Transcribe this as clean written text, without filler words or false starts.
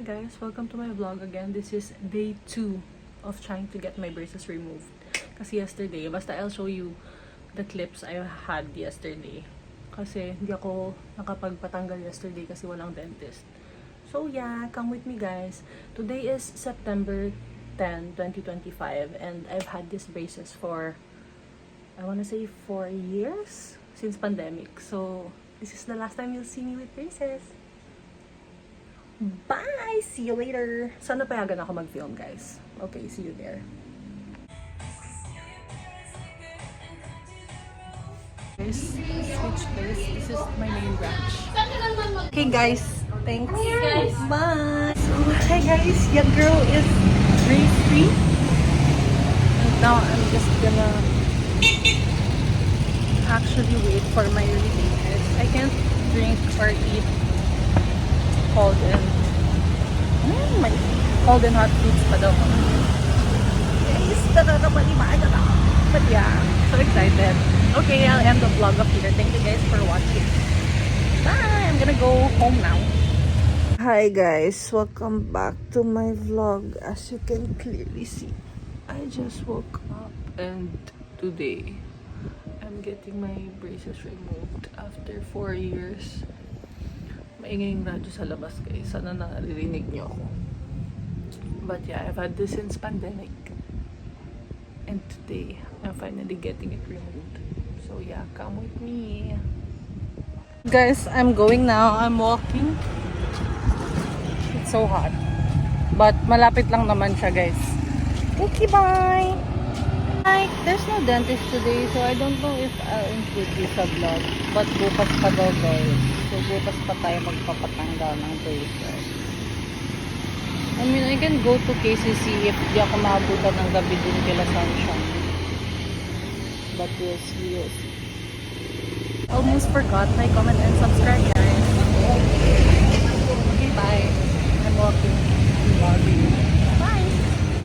guys, welcome to my vlog again. This is day 2 of trying to get my braces removed. Kasi yesterday, basta I'll show you the clips I had yesterday. Kasi hindi ako nakapagpatanggal yesterday kasi walang dentist. So yeah, come with me guys. Today is September 10, 2025 and I've had these braces for, I wanna say 4 years since pandemic. So this is the last time you'll see me with braces. Bye! See you later! Sana payagan ako mag-film, guys. Okay, see you there. Guys, switch place. This is my main branch. Okay, guys. Thanks. Guys. Bye! So, hi guys. Your girl is brace free. And now, I'm just gonna actually wait for my release. I can't drink or eat cold and hot foods pa daw. Guys, nakakapanibaga na. But yeah, so excited. Okay, I'll end the vlog up here. Thank you guys for watching. Bye! I'm gonna go home now. Hi guys, welcome back to my vlog. As you can clearly see, I just woke up and today I'm getting my braces removed after 4 years. Maingay yung radyo sa labas guys. Sana naririnig niyo ako. But yeah, I've had this since pandemic. And today, I'm finally getting it removed. So yeah, come with me. Guys, I'm going now. I'm walking. It's so hot. But malapit lang naman siya guys. Okay, bye! Hi! There's no dentist today, so I don't know if I'll include this sa vlog. But bukas pa daw guys. So bukas pa tayo magpapatanggal ng braces. I mean, I can go to KCC if di ako maabutan ng gabi din kila Sunshine. But we'll see. Almost forgot, like, comment, and subscribe.